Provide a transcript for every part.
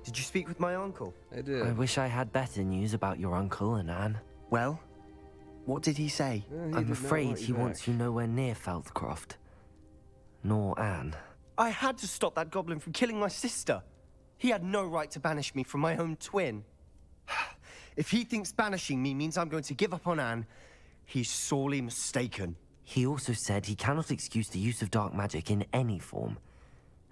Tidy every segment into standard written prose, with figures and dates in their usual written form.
Did you speak with my uncle? I did. I wish I had better news about your uncle and Anne. Well, what did he say? I'm afraid he wants you nowhere near Feldcroft. Nor Anne. I had to stop that goblin from killing my sister. He had no right to banish me from my own twin. If he thinks banishing me means I'm going to give up on Anne, he's sorely mistaken. He also said he cannot excuse the use of dark magic in any form,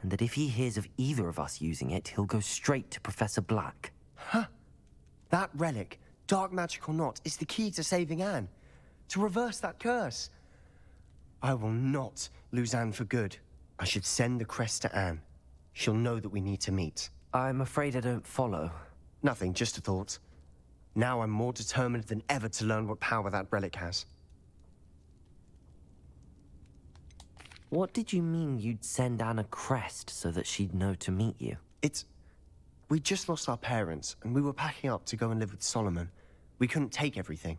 and that if he hears of either of us using it, he'll go straight to Professor Black. Huh? That relic, dark magic or not, is the key to saving Anne. To reverse that curse. I will not lose Anne for good. I should send the crest to Anne. She'll know that we need to meet. I'm afraid I don't follow. Nothing, just a thought. Now I'm more determined than ever to learn what power that relic has. What did you mean you'd send Anne a crest so that she'd know to meet you? We just lost our parents, and we were packing up to go and live with Solomon. We couldn't take everything.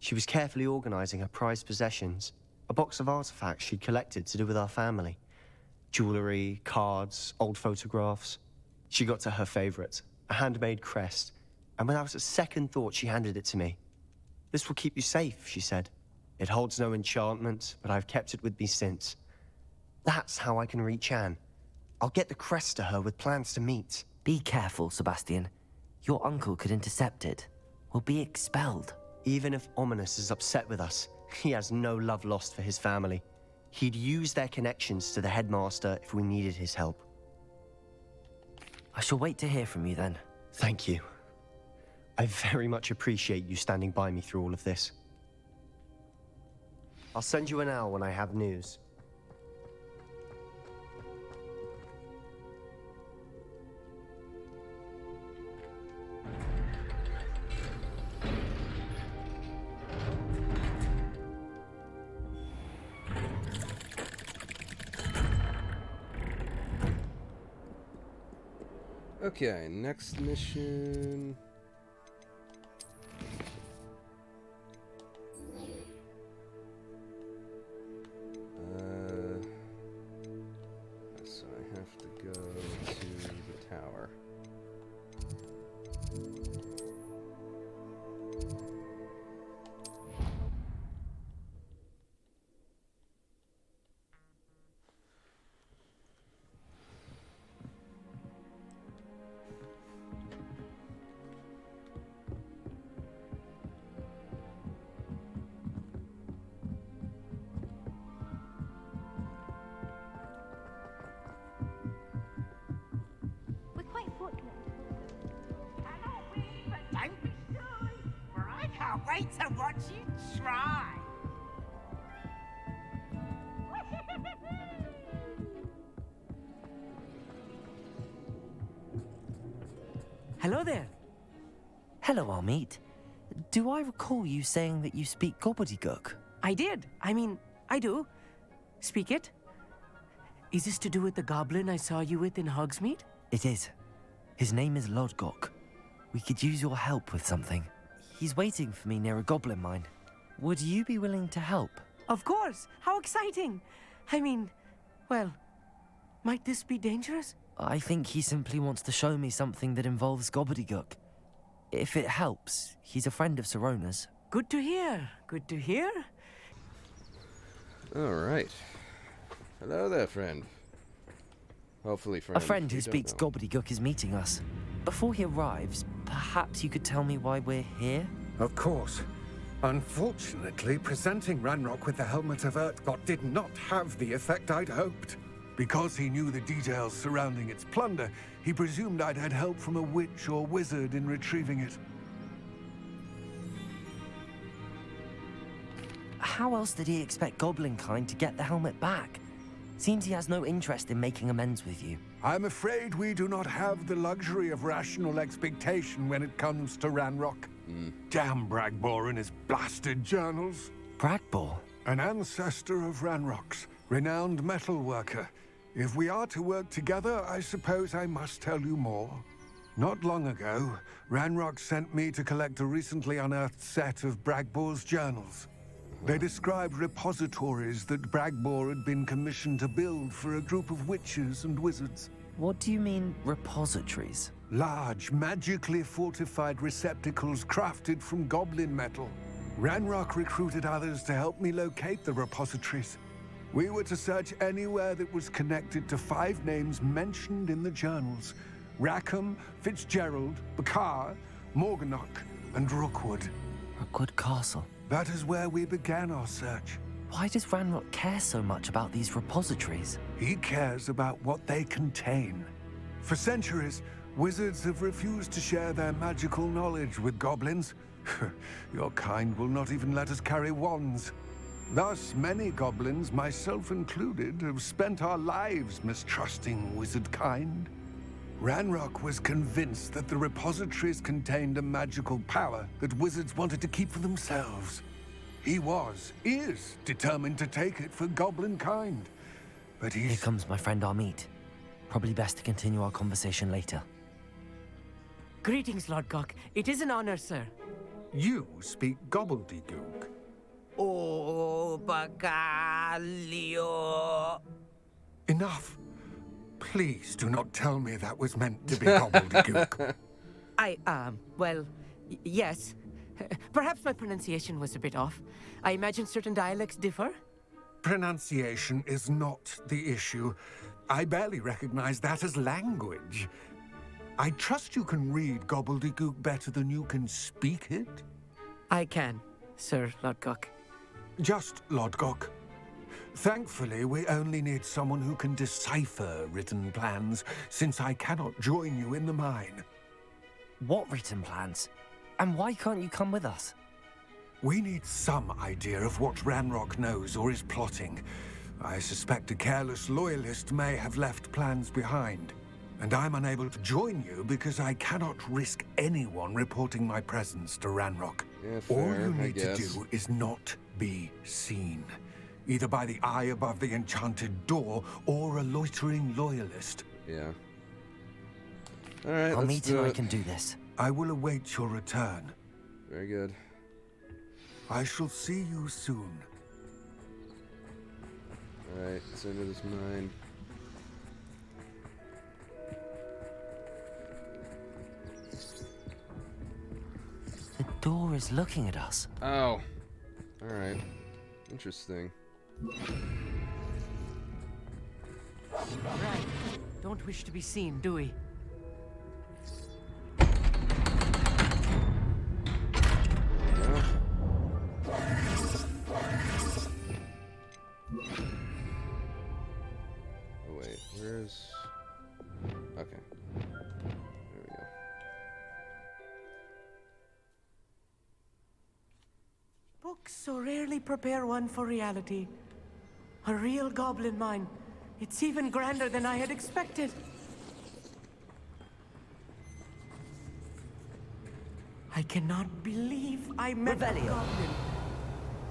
She was carefully organizing her prized possessions, a box of artifacts she'd collected to do with our family. Jewelry, cards, old photographs. She got to her favorite, a handmade crest, and without a second thought, she handed it to me. "This will keep you safe," she said. "It holds no enchantment, but I've kept it with me since. That's how I can reach Anne. I'll get the crest to her with plans to meet." Be careful, Sebastian. Your uncle could intercept it. We'll be expelled. Even if Ominous is upset with us, he has no love lost for his family. He'd use their connections to the headmaster if we needed his help. I shall wait to hear from you then. Thank you. I very much appreciate you standing by me through all of this. I'll send you an owl when I have news. Okay, next mission. So I have to go to the tower. Wait to watch you try. Hello there. Hello, Amit. Do I recall you saying that you speak gobbledygook? I did. I do. Speak it. Is this to do with the goblin I saw you with in Hogsmeade? It is. His name is Lodgok. We could use your help with something. He's waiting for me near a goblin mine. Would you be willing to help? Of course. How exciting. Well, might this be dangerous? I think he simply wants to show me something that involves gobbledygook. If it helps, he's a friend of Sirona's. Good to hear. Good to hear. All right. Hello there, friend. Hopefully, friend. A friend who speaks gobbledygook is meeting us. Before he arrives, perhaps you could tell me why we're here? Of course. Unfortunately, presenting Ranrock with the Helmet of Urtkot did not have the effect I'd hoped. Because he knew the details surrounding its plunder, he presumed I'd had help from a witch or wizard in retrieving it. How else did he expect Goblinkind to get the helmet back? Seems he has no interest in making amends with you. I'm afraid we do not have the luxury of rational expectation when it comes to Ranrock. Damn Bragbor and his blasted journals. Bragbor? An ancestor of Ranrock's, renowned metalworker. If we are to work together, I suppose I must tell you more. Not long ago, Ranrock sent me to collect a recently unearthed set of Bragbor's journals. They described repositories that Bragbor had been commissioned to build for a group of witches and wizards. What do you mean, repositories? Large, magically fortified receptacles crafted from goblin metal. Ranrock recruited others to help me locate the repositories. We were to search anywhere that was connected to 5 names mentioned in the journals: Rackham, Fitzgerald, Bakar, Morganach, and Rookwood. Rookwood Castle. That is where we began our search. Why does Ranrock care so much about these repositories? He cares about what they contain. For centuries, wizards have refused to share their magical knowledge with goblins. Your kind will not even let us carry wands. Thus, many goblins, myself included, have spent our lives mistrusting wizard kind. Ranrock was convinced that the repositories contained a magical power that wizards wanted to keep for themselves. He is determined to take it for goblin kind. But Here he's... comes my friend Amit. Probably best to continue our conversation later. Greetings, Lodgok. It is an honor, sir. You speak gobbledygook. Oh, Bagalio. Enough. Please do not tell me that was meant to be gobbledygook. Well, yes. Perhaps my pronunciation was a bit off. I imagine certain dialects differ. Pronunciation is not the issue. I barely recognize that as language. I trust you can read gobbledygook better than you can speak it? I can, Sir Lodgok. Just Lodgok. Thankfully, we only need someone who can decipher written plans, since I cannot join you in the mine. What written plans? And why can't you come with us? We need some idea of what Ranrock knows or is plotting. I suspect a careless loyalist may have left plans behind. And I'm unable to join you because I cannot risk anyone reporting my presence to Ranrock. Yeah, All fair, you I need to guess. do is not be seen. Either by the eye above the enchanted door or a loitering loyalist. Yeah. Alright, I'll let's meet do and I it. can do this. I will await your return. Very good. I shall see you soon. Alright, let's enter this mine. The door is looking at us. Oh. Alright. Interesting. Right. Don't wish to be seen, do we? Yeah. Oh wait, where's... Okay. There we go. Books so rarely prepare one for reality. A real goblin mine. It's even grander than I had expected. I cannot believe I met a Revelio. goblin.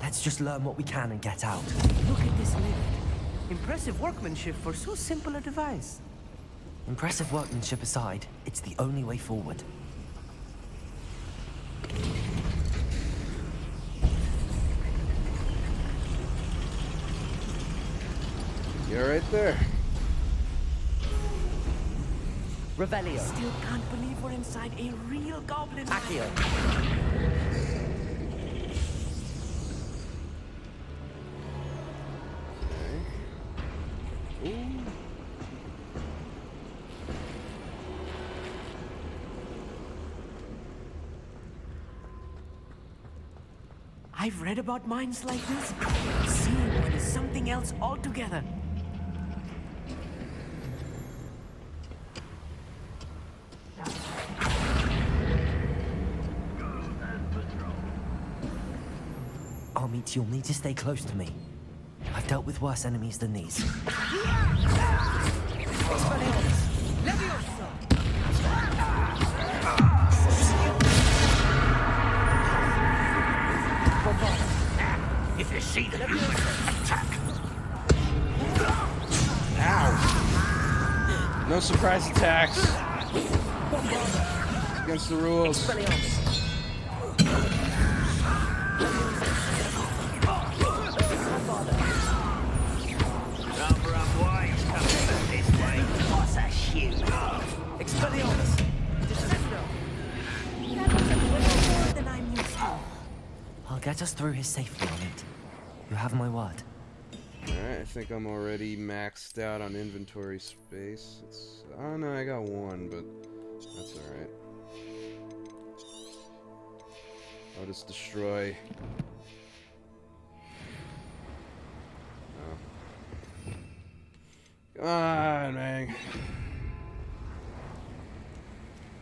Let's just learn what we can and get out. Look at this lift. Impressive workmanship for so simple a device. Impressive workmanship aside, it's the only way forward. You're right there. Revelio. Still can't believe we're inside a real goblin mine. Accio. Okay. Ooh. I've read about mines like this. Seeing one is something else altogether. Amit, you'll need to stay close to me. I've dealt with worse enemies than these. If you see the attack. Ow! No surprise attacks. Against the rules. through here safely on it. You have my word. Alright, I think I'm already maxed out on inventory space. Oh no, I got one, but that's alright. I'll just destroy. Oh. Come on, man.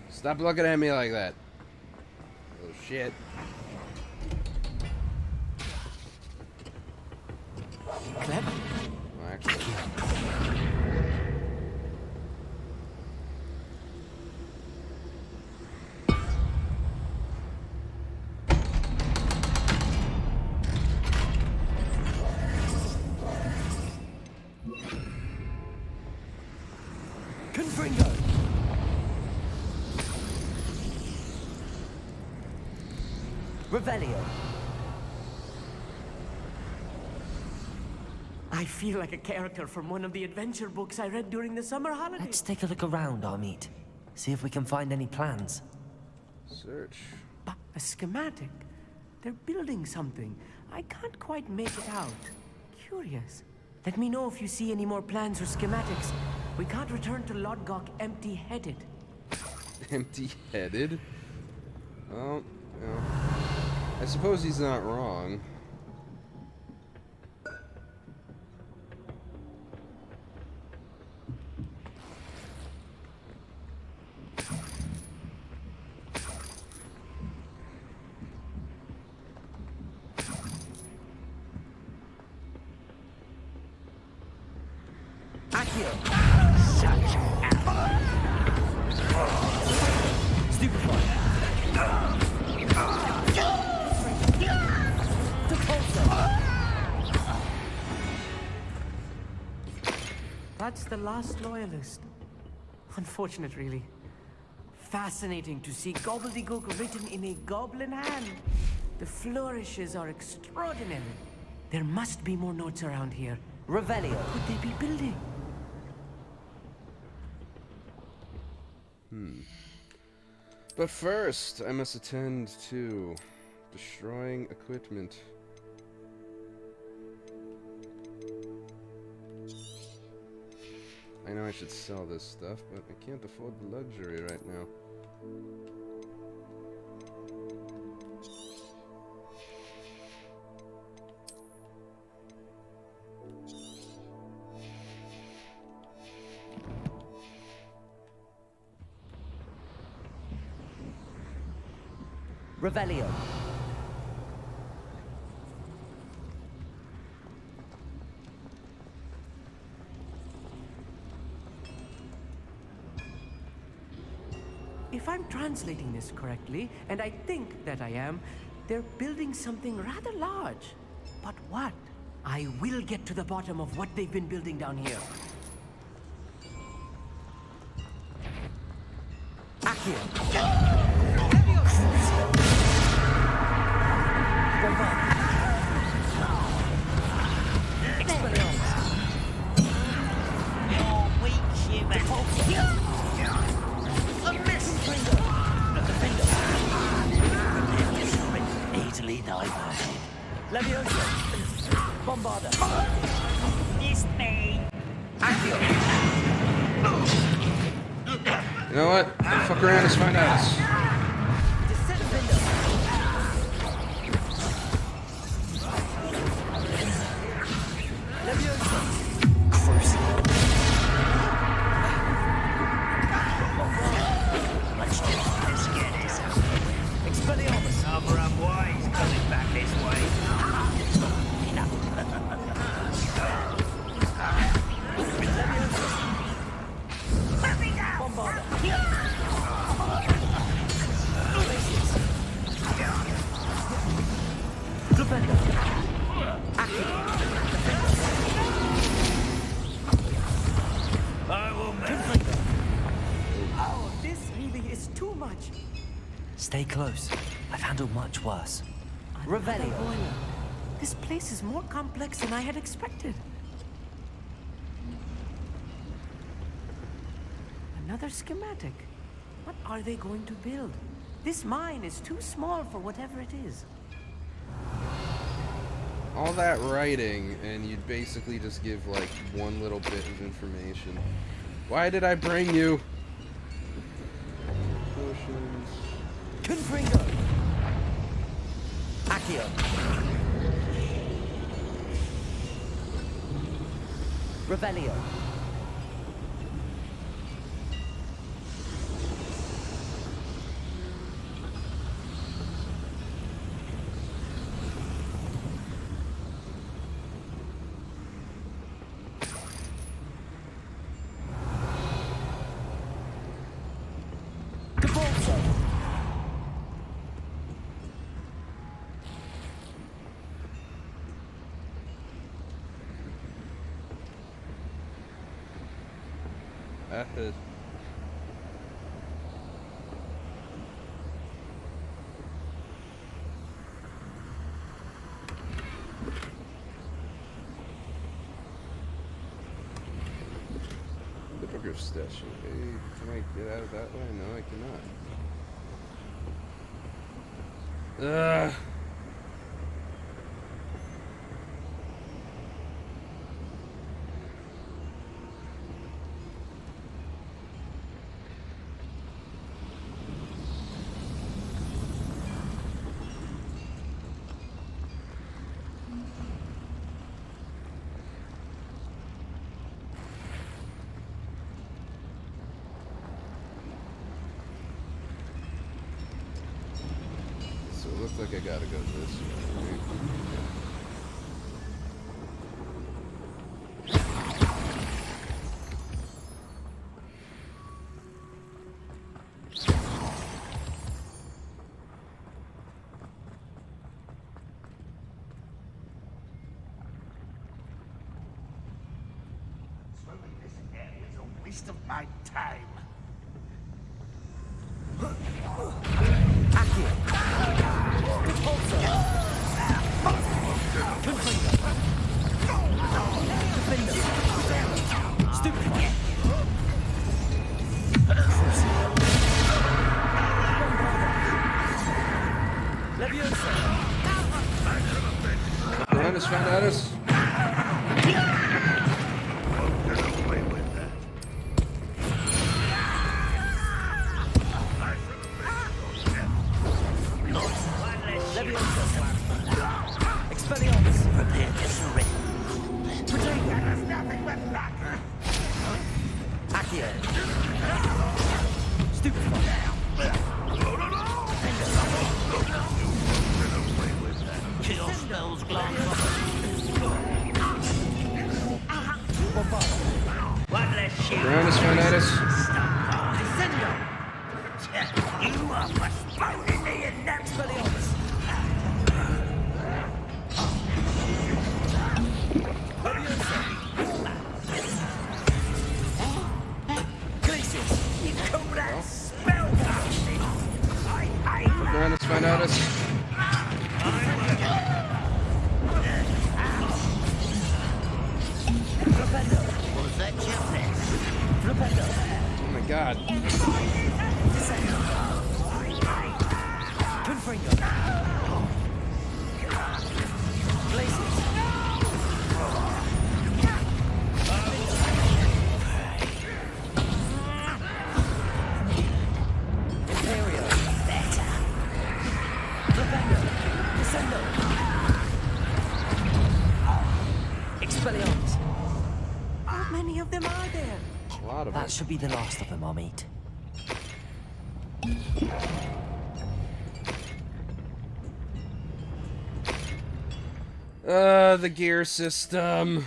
Stop looking at me like that. Oh shit. Clever. Well, actually. Confringo! Revelio. I feel like a character from one of the adventure books I read during the summer holidays. Let's take a look around, Armeet. See if we can find any plans. Search. But a schematic. They're building something. I can't quite make it out. Curious. Let me know if you see any more plans or schematics. We can't return to Lodgok empty-headed. Empty-headed? Well, you know, I suppose he's not wrong. That's the last loyalist. Unfortunate, really. Fascinating to see gobbledygook written in a goblin hand. The flourishes are extraordinary. There must be more notes around here. Revelio. Could they be building? But first, I must attend to destroying equipment. I know I should sell this stuff, but I can't afford the luxury right now. Revelio. If I'm translating this correctly, and I think that I am, they're building something rather large. But what? I will get to the bottom of what they've been building down here. Easily diverted. Leviosa. Bombarda. Missed me. You know what? Fuck around, let's find out. Let's get this. Expelliarmus. Other unwise coming back this way. I will make Oh, this really is too much. Stay close. I've handled much worse. Another Revelio. boiler. This place is more complex than I had expected. Another schematic. What are they going to build? This mine is too small for whatever it is. all that writing, and you'd basically just give like one little bit of information. Why did I bring you? Potions. Confringo! Accio! Revelio! Hippogriff statue. Hey, can I get out of that way? No, I cannot. So it looks like I gotta go this way. Swimming this area is a waste of my time. Johannes found out us. Prepare to surrender. There is nothing but luck. Accio! Stupefy! Kill spells glance off. One less ship. Johannes found out us. You are postponing the inevitable. You call that spellcasting? Johannes found out us. Was that your best? Oh my god. Confringo! Places! Imperio! Better! Propendo! Descendo! Expelliarmus! How many of them are there? A lot of That it. should be the last of them I'll meet. The gear system.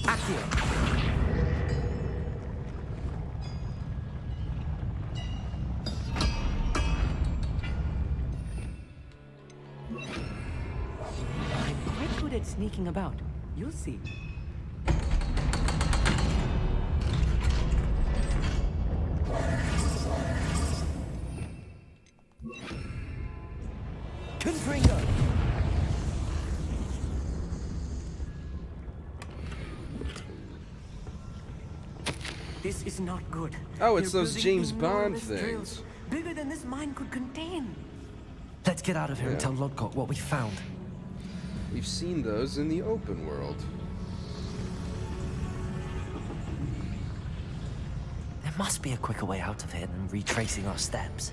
Accio! I'm quite good at sneaking about. You'll see. Confringo! This is not good. Oh, it's They're those building James Bond enormous things. drills, bigger than this mine could contain. Let's get out of here and Yeah. tell Lodgok what we found. We've seen those in the open world. There must be a quicker way out of here than retracing our steps.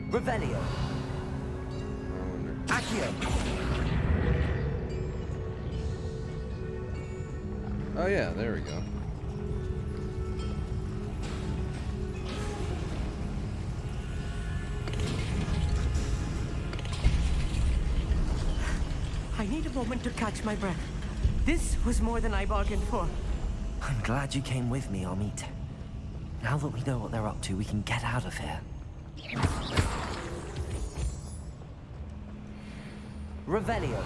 Revelio. I wonder. Accio. Oh yeah, there we go. I need a moment to catch my breath. This was more than I bargained for. I'm glad you came with me, Amit. Now that we know what they're up to, we can get out of here. Revelio.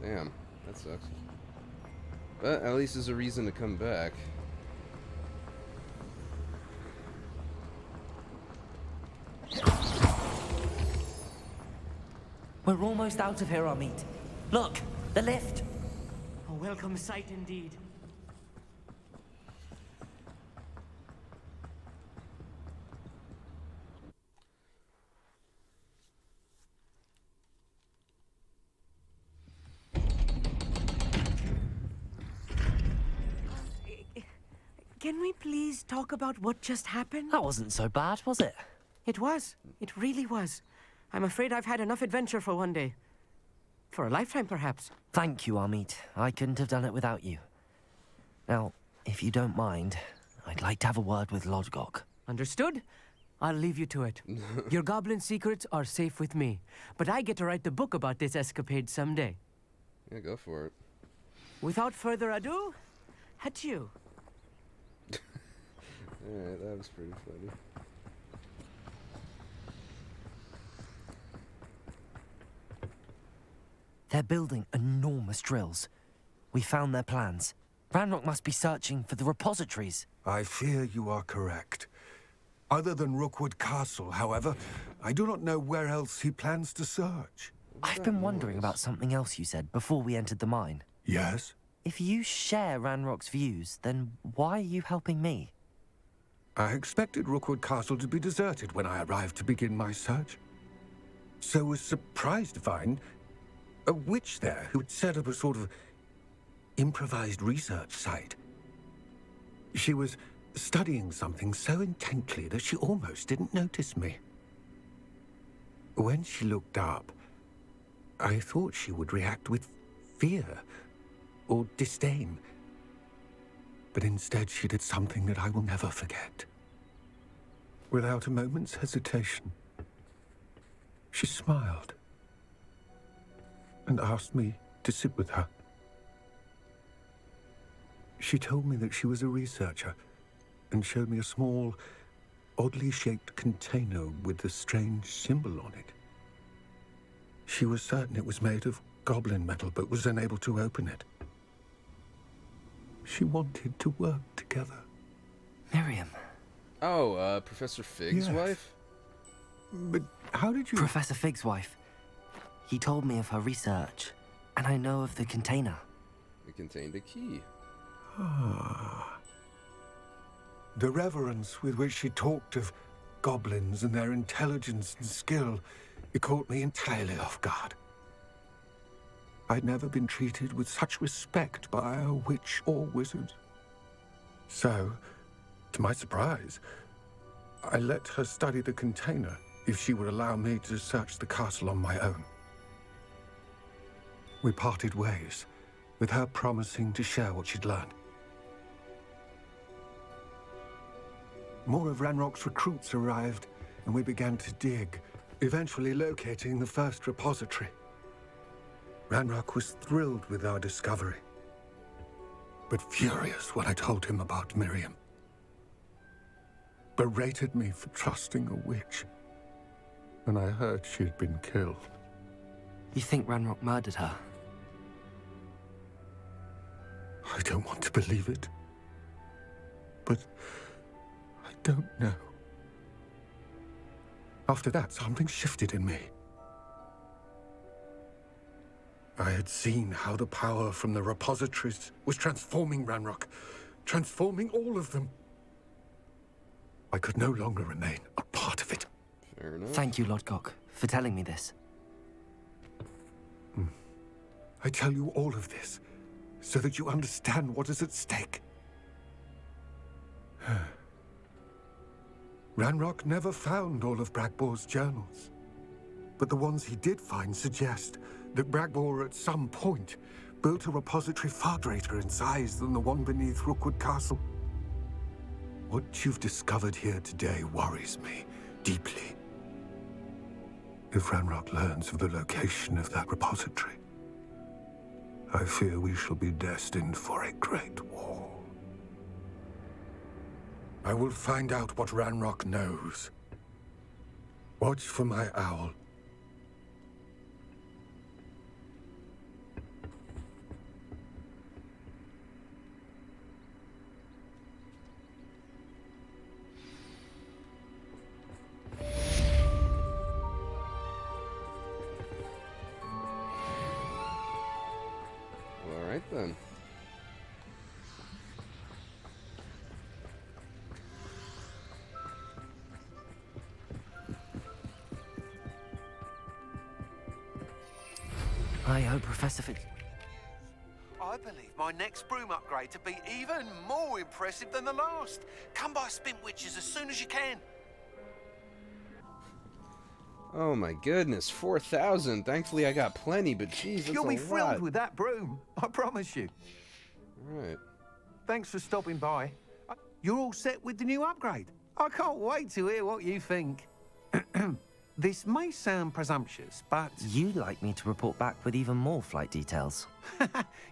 Damn, that sucks. But at least there's a reason to come back. We're almost out of here, Amit. Look, the lift. A welcome sight indeed. Can we please talk about what just happened? That wasn't so bad, was it? It was. It really was. I'm afraid I've had enough adventure for one day. For a lifetime, perhaps. Thank you, Amit. I couldn't have done it without you. Now, if you don't mind, I'd like to have a word with Lodgok. Understood? I'll leave you to it. Your goblin secrets are safe with me. But I get to write the book about this escapade someday. Yeah, go for it. Without further ado, adieu. Alright, that was pretty funny. They're building enormous drills. We found their plans. Ranrock must be searching for the repositories. I fear you are correct. Other than Rookwood Castle, however, I do not know where else he plans to search. I've been wondering about something else you said before we entered the mine. Yes? If you share Ranrock's views, then why are you helping me? I expected Rookwood Castle to be deserted when I arrived to begin my search. So was surprised to find a witch there who had set up a sort of improvised research site. She was studying something so intently that she almost didn't notice me. When she looked up, I thought she would react with fear or disdain. But instead she did something that I will never forget. Without a moment's hesitation, she smiled and asked me to sit with her. She told me that she was a researcher and showed me a small, oddly shaped container with a strange symbol on it. She was certain it was made of goblin metal, but was unable to open it. She wanted to work together. Miriam. Oh, Professor Fig's Yes. wife? But how did you... Professor Fig's wife. He told me of her research, and I know of the container. It contained a key. The reverence with which she talked of goblins and their intelligence and skill, it caught me entirely off guard. I'd never been treated with such respect by a witch or wizard. So, to my surprise, I let her study the container if she would allow me to search the castle on my own. We parted ways, with her promising to share what she'd learned. More of Ranrock's recruits arrived, and we began to dig, eventually locating the first repository. Ranrock was thrilled with our discovery, but furious when I told him about Miriam. Berated me for trusting a witch, and I heard she'd been killed. You think Ranrock murdered her? I don't want to believe it, but I don't know. After that, something shifted in me. I had seen how the power from the repositories was transforming Ranrock, transforming all of them. I could no longer remain a part of it. Fair enough. Thank you, Lodgok, for telling me this. I tell you all of this so that you understand what is at stake. Ranrock never found all of Bragbor's journals, but the ones he did find suggest that Bragbor at some point built a repository far greater in size than the one beneath Rookwood Castle. What you've discovered here today worries me deeply. If Ranrock learns of the location of that repository, I fear we shall be destined for a great war. I will find out what Ranrock knows. Watch for my owl. All right then. I hope Professor Fitz... I believe my next broom upgrade to be even more impressive than the last. Come by Spintwitches as soon as you can. Oh my goodness, 4,000. Thankfully I got plenty, but geez, that's You'll be a thrilled lot. with that broom, I promise you. All right. Thanks for stopping by. You're all set with the new upgrade. I can't wait to hear what you think. This may sound presumptuous, but You'd like me to report back with even more flight details.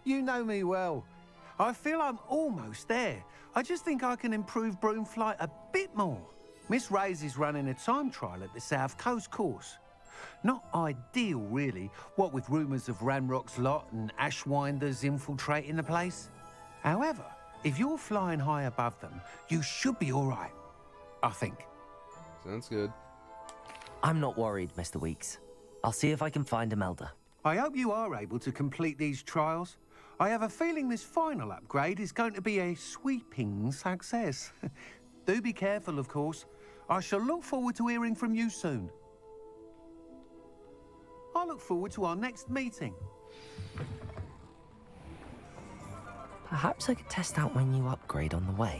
you know me well. I feel I'm almost there. I just think I can improve broom flight a bit more. Miss Ray's is running a time trial at the South Coast course. Not ideal, really, what with rumours of Ranrock's lot and Ashwinders infiltrating the place. However, if you're flying high above them, you should be all right, I think. Sounds good. I'm not worried, Mr. Weeks. I'll see if I can find Imelda. I hope you are able to complete these trials. I have a feeling this final upgrade is going to be a sweeping success. Do be careful, of course. I shall look forward to hearing from you soon. I look forward to our next meeting. Perhaps I could test out my new upgrade on the way.